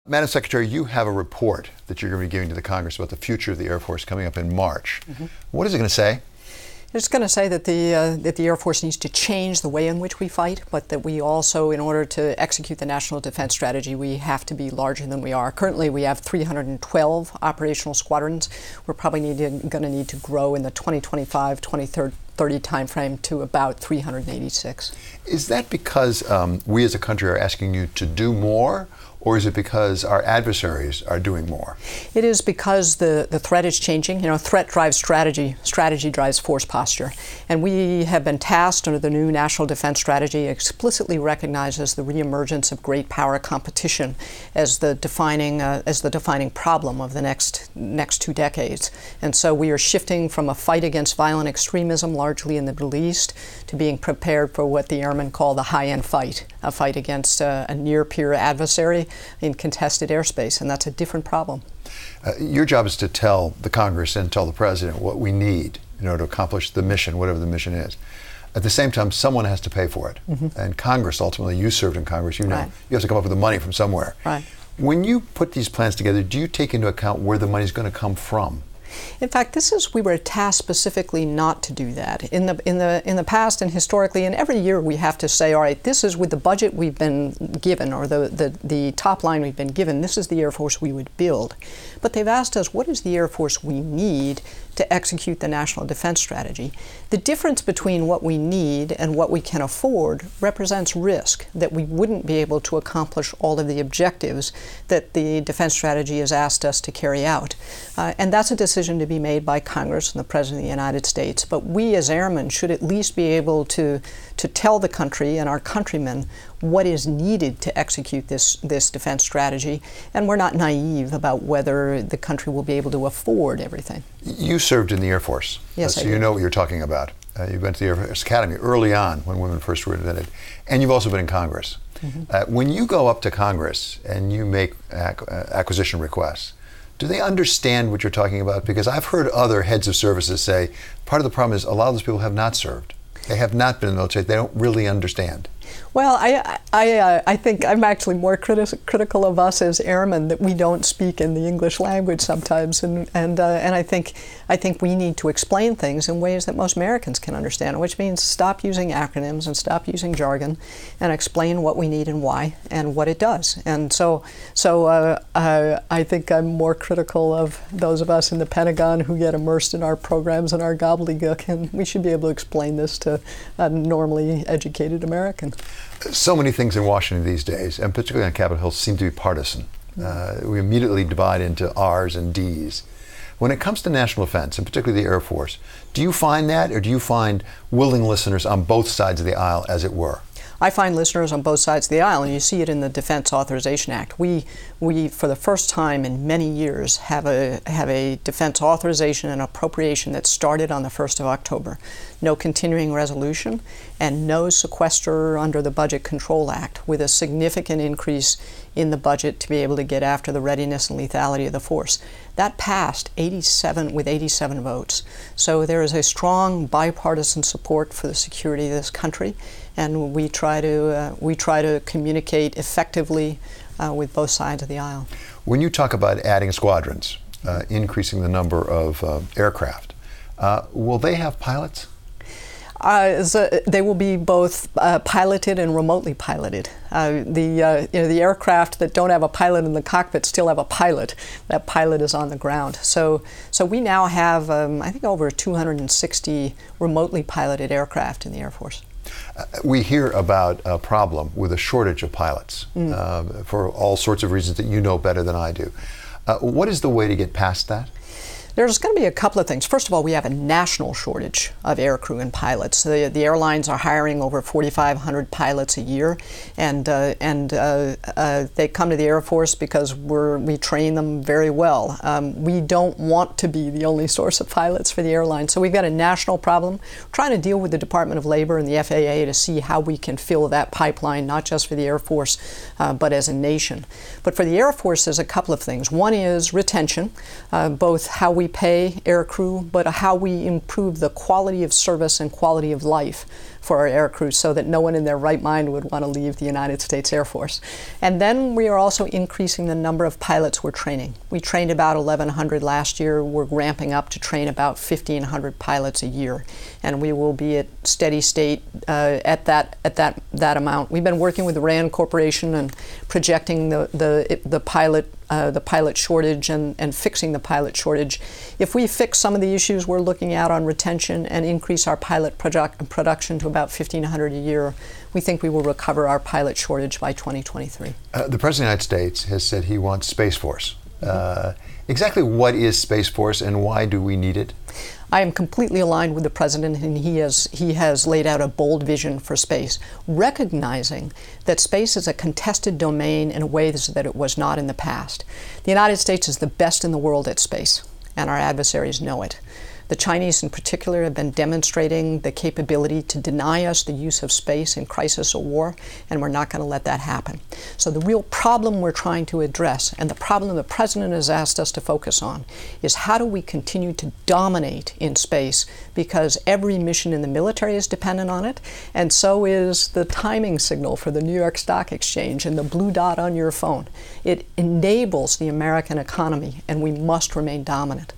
Madam Secretary, you have a report that you're going to be giving to the Congress about the future of the Air Force coming up in March. What is it going to say? It's going to say that the Air Force needs to change the way in which we fight, but that we also, in order to execute the National Defense Strategy, we have to be larger than we are. Currently, we have 312 operational squadrons. We're probably going to need to grow in the 2025-2030 timeframe to about 386. Is that because we as a country are asking you to do more? Or is it because our adversaries are doing more? It is because the threat is changing. You know, threat drives strategy. Strategy drives force posture. And we have been tasked under the new National Defense Strategy explicitly recognizes the reemergence of great power competition as the defining problem of the next 2 decades. And so we are shifting from a fight against violent extremism, largely in the Middle East, to being prepared for what the airmen call the high-end fight, a fight against a near-peer adversary in contested airspace, and that's a different problem. Your job is to tell the Congress and tell the President what we need in order to accomplish the mission, whatever the mission is. At the same time, someone has to pay for it. And Congress, ultimately, you served in Congress, you know, Right. you have to come up with the money from somewhere. Right. When you put these plans together, do you take into account where the money is going to come from? In fact, we were tasked specifically not to do that. In the past and historically, and every year we have to say, all right, this is with the budget we've been given, or the top line we've been given, this is the Air Force we would build. But they've asked us, what is the Air Force we need to execute the National Defense Strategy? The difference between what we need and what we can afford represents risk, that we wouldn't be able to accomplish all of the objectives that the Defense Strategy has asked us to carry out. And that's a decision to be made by Congress and the President of the United States. But we as airmen should at least be able to tell the country and our countrymen what is needed to execute this defense strategy. And we're not naive about whether the country will be able to afford everything. You served in the Air Force. Yes, so I you did. know what you're talking about. You went to the Air Force Academy early on when women first were invented. And you've also been in Congress. When you go up to Congress and you make acquisition requests, do they understand what you're talking about? Because I've heard other heads of services say part of the problem is a lot of those people have not served. They have not been in the military. They don't really understand. Well, I think I'm actually more critical of us as airmen that we don't speak in the English language sometimes, and I think we need to explain things in ways that most Americans can understand, which means stop using acronyms and stop using jargon, and explain what we need and why and what it does. And so I think I'm more critical of those of us in the Pentagon who get immersed in our programs and our gobbledygook, and we should be able to explain this to a normally educated American. So many things in Washington these days, and particularly on Capitol Hill, seem to be partisan. We immediately divide into R's and D's. When it comes to national defense, and particularly the Air Force, do you find that, or do you find willing listeners on both sides of the aisle, as it were? I find listeners on both sides of the aisle, and you see it in the Defense Authorization Act. We for the first time in many years, have a defense authorization and appropriation that started on the 1st of October. No continuing resolution and no sequester under the Budget Control Act, with a significant increase in the budget to be able to get after the readiness and lethality of the force. That passed 87 votes. So there is a strong bipartisan support for the security of this country, and we try to communicate effectively with both sides of the aisle. When you talk about adding squadrons, increasing the number of aircraft, will they have pilots? They will be both piloted and remotely piloted. The aircraft that don't have a pilot in the cockpit still have a pilot. That pilot is on the ground. So we now have, I think, over 260 remotely piloted aircraft in the Air Force. We hear about a problem with a shortage of pilots for all sorts of reasons that you know better than I do. What is the way to get past that? There's going to be a couple of things. First of all, we have a national shortage of aircrew and pilots. The airlines are hiring over 4,500 pilots a year, and they come to the Air Force because we train them very well. We don't want to be the only source of pilots for the airline, so we've got a national problem. We're trying to deal with the Department of Labor and the FAA to see how we can fill that pipeline, not just for the Air Force, but as a nation. But for the Air Force, there's a couple of things. One is retention, both how we pay air crew, but how we improve the quality of service and quality of life for our air crews so that no one in their right mind would want to leave the United States Air Force. And then we are also increasing the number of pilots we're training. We trained about 1,100 last year. We're ramping up to train about 1,500 pilots a year. And we will be at steady state at that amount. We've been working with the RAND Corporation and projecting the pilot shortage and fixing the pilot shortage. If we fix some of the issues we're looking at on retention and increase our pilot production to about 1,500 a year, we think we will recover our pilot shortage by 2023. The President of the United States has said he wants Space Force. Exactly what is Space Force and why do we need it? I am completely aligned with the President, and he has laid out a bold vision for space, recognizing that space is a contested domain in ways that it was not in the past. The United States is the best in the world at space, and our adversaries know it. The Chinese in particular have been demonstrating the capability to deny us the use of space in crisis or war, and we're not going to let that happen. So the real problem we're trying to address, and the problem the President has asked us to focus on, is how do we continue to dominate in space, because every mission in the military is dependent on it, and so is the timing signal for the New York Stock Exchange and the blue dot on your phone. It enables the American economy, and we must remain dominant.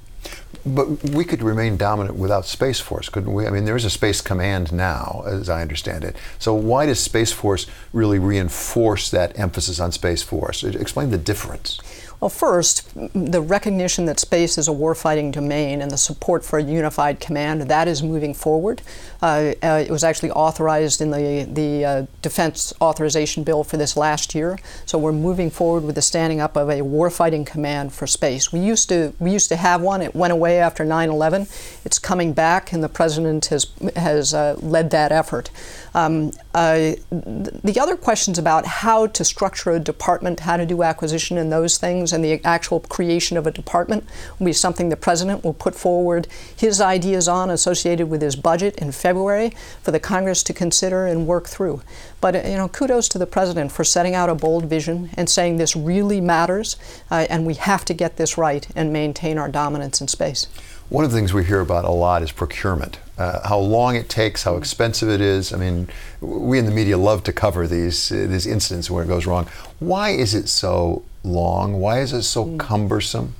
But we could remain dominant without Space Force, couldn't we? I mean, there is a Space Command now, as I understand it. So why does Space Force really reinforce that emphasis on Space Force? Explain the difference. Well, first, the recognition that space is a warfighting domain and the support for a unified command, that is moving forward. It was actually authorized in the Defense Authorization Bill for this last year. So we're moving forward with the standing up of a warfighting command for space. We used to have one. It went away after 9/11. It's coming back, and the President has led that effort. The other questions about how to structure a department, how to do acquisition and those things, and the actual creation of a department will be something the President will put forward his ideas on, associated with his budget in February, for the Congress to consider and work through. But kudos to the President for setting out a bold vision and saying this really matters, and we have to get this right and maintain our dominance in space. One of the things we hear about a lot is procurement. How long it takes, how expensive it is. I mean, we in the media love to cover these incidents where it goes wrong. Why is it so long? Why is it so cumbersome?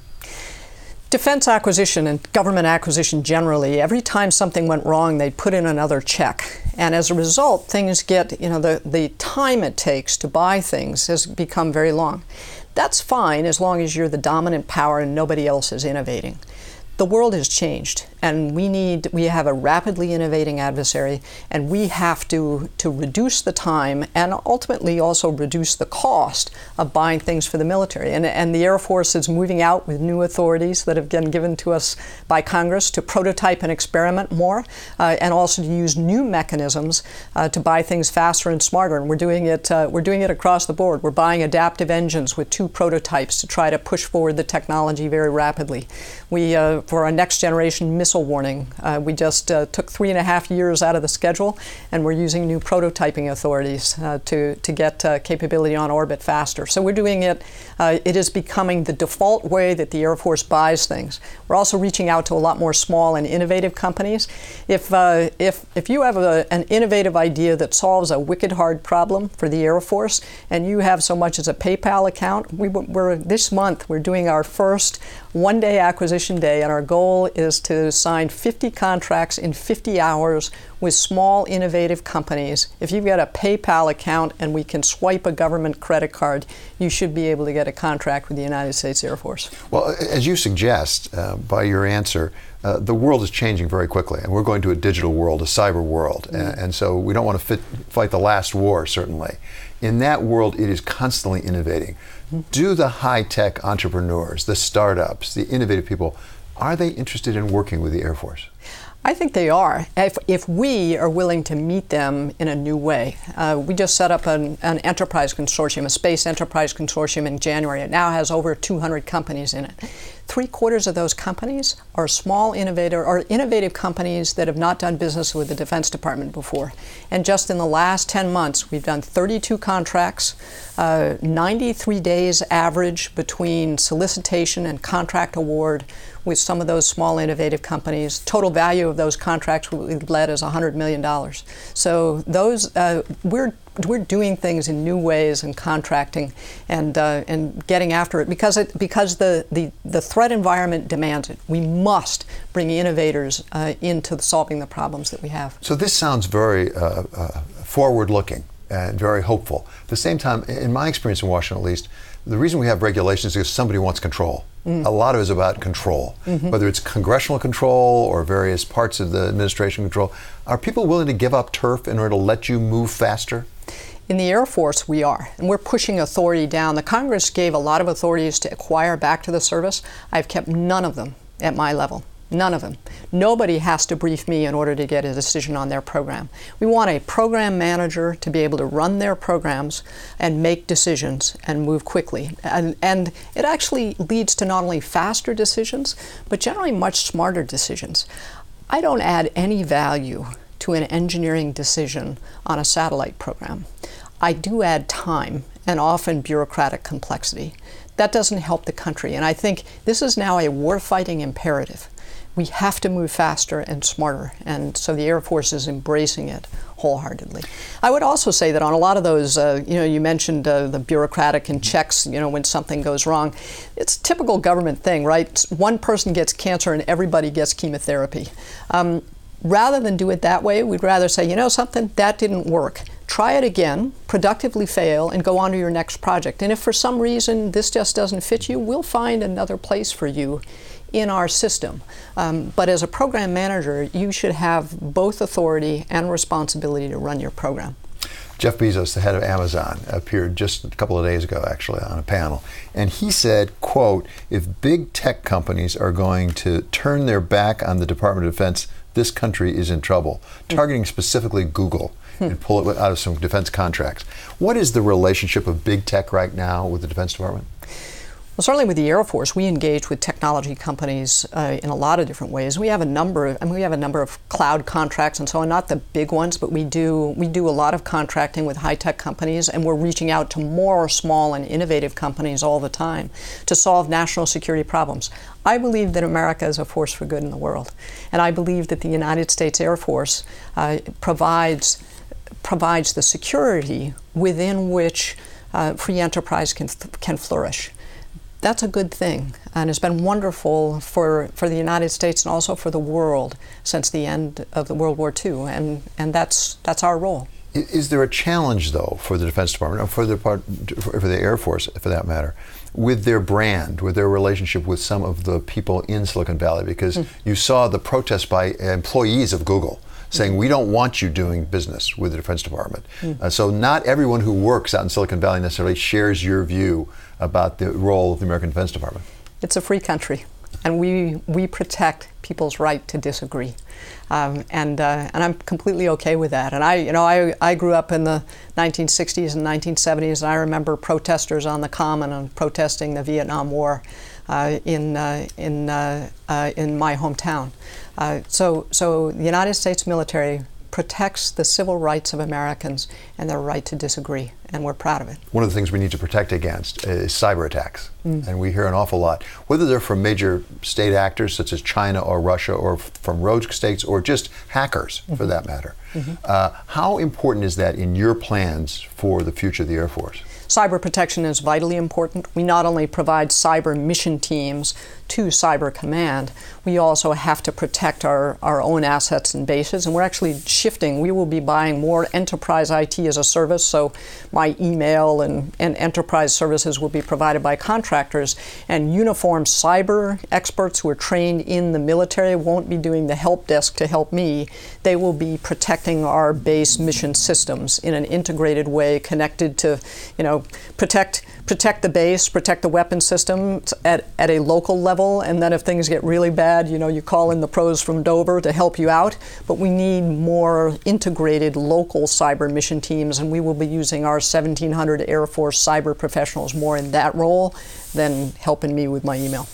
Defense acquisition and government acquisition generally, every time something went wrong, they'd put in another check. And as a result, things get, the time it takes to buy things has become very long. That's fine as long as you're the dominant power and nobody else is innovating. The world has changed, and we have a rapidly innovating adversary, and we have to reduce the time and ultimately also reduce the cost of buying things for the military. And the Air Force is moving out with new authorities that have been given to us by Congress to prototype and experiment more, and also to use new mechanisms to buy things faster and smarter. And we're doing it across the board. We're buying adaptive engines with 2 prototypes to try to push forward the technology very rapidly. For our next generation missile warning, we just took 3.5 years out of the schedule, and we're using new prototyping authorities to get capability on orbit faster. So we're doing it. It is becoming the default way that the Air Force buys things. We're also reaching out to a lot more small and innovative companies. If you have an innovative idea that solves a wicked hard problem for the Air Force, and you have so much as a PayPal account, this month we're doing our first one-day acquisition day, and our goal is to sign 50 contracts in 50 hours with small, innovative companies. If you've got a PayPal account and we can swipe a government credit card, you should be able to get a contract with the United States Air Force. Well, as you suggest by your answer, the world is changing very quickly, and we're going to a digital world, a cyber world, and so we don't want to fight the last war, certainly. In that world, it is constantly innovating. Do the high-tech entrepreneurs, the startups, the innovative people, are they interested in working with the Air Force? I think they are, if we are willing to meet them in a new way. We just set up an enterprise consortium, a space enterprise consortium in January. It now has over 200 companies in it. 3/4 of those companies are small innovative companies that have not done business with the Defense Department before. And just in the last 10 months, we've done 32 contracts, 93 days average between solicitation and contract award with some of those small innovative companies. Total value of those contracts we've led is $100 million. So those, we're doing things in new ways and contracting and getting after it because the threat environment demands it. We must bring innovators into solving the problems that we have. So this sounds very forward-looking and very hopeful. At the same time, in my experience in Washington at least, the reason we have regulations is because somebody wants control. A lot of it is about control, whether it's congressional control or various parts of the administration control. Are people willing to give up turf in order to let you move faster? In the Air Force, we are, and we're pushing authority down. The Congress gave a lot of authorities to acquire back to the service. I've kept none of them at my level. None of them. Nobody has to brief me in order to get a decision on their program. We want a program manager to be able to run their programs and make decisions and move quickly. And it actually leads to not only faster decisions, but generally much smarter decisions. I don't add any value to an engineering decision on a satellite program. I do add time and often bureaucratic complexity. That doesn't help the country. And I think this is now a warfighting imperative. We have to move faster and smarter, and so the Air Force is embracing it wholeheartedly. I would also say that on a lot of those, you mentioned the bureaucratic and checks, when something goes wrong. It's a typical government thing, right? One person gets cancer and everybody gets chemotherapy. Rather than do it that way, we'd rather say, something, that didn't work. Try it again, productively fail, and go on to your next project. And if for some reason this just doesn't fit you, we'll find another place for you in our system. But as a program manager, you should have both authority and responsibility to run your program. Jeff Bezos, the head of Amazon, appeared just a couple of days ago, actually, on a panel. And he said, quote, if big tech companies are going to turn their back on the Department of Defense, this country is in trouble, targeting specifically Google and pull it out of some defense contracts. What is the relationship of big tech right now with the Defense Department? Well, certainly with the Air Force, we engage with technology companies in a lot of different ways. We have a number of cloud contracts and so on, not the big ones, but we do a lot of contracting with high-tech companies, and we're reaching out to more small and innovative companies all the time to solve national security problems. I believe that America is a force for good in the world, and I believe that the United States Air Force provides the security within which free enterprise can flourish. That's a good thing, and it's been wonderful for the United States and also for the world since the end of the World War II, and that's our role. Is there a challenge, though, for the Defense Department, or for the Air Force, for that matter, with their brand, with their relationship with some of the people in Silicon Valley? Because you saw the protests by employees of Google saying, we don't want you doing business with the Defense Department. So not everyone who works out in Silicon Valley necessarily shares your view about the role of the American Defense Department. It's a free country, and we protect people's right to disagree, and I'm completely okay with that. And I grew up in the 1960s and 1970s, and I remember protesters on the Common and protesting the Vietnam War in my hometown. So the United States military protects the civil rights of Americans and their right to disagree, and we're proud of it. One of the things we need to protect against is cyber attacks, and we hear an awful lot, whether they're from major state actors such as China or Russia, or from rogue states, or just hackers, for that matter. How important is that in your plans for the future of the Air Force? Cyber protection is vitally important. We not only provide cyber mission teams to Cyber Command, we also have to protect our own assets and bases, and we're actually shifting. We will be buying more enterprise IT as a service, so my email and enterprise services will be provided by contractors, and uniformed cyber experts who are trained in the military won't be doing the help desk to help me. They will be protecting our base mission systems in an integrated way, connected to, protect the base, protect the weapon system at a local level, and then if things get really bad, you call in the pros from Dover to help you out. But we need more integrated local cyber mission teams, and we will be using our 1,700 Air Force cyber professionals more in that role than helping me with my email.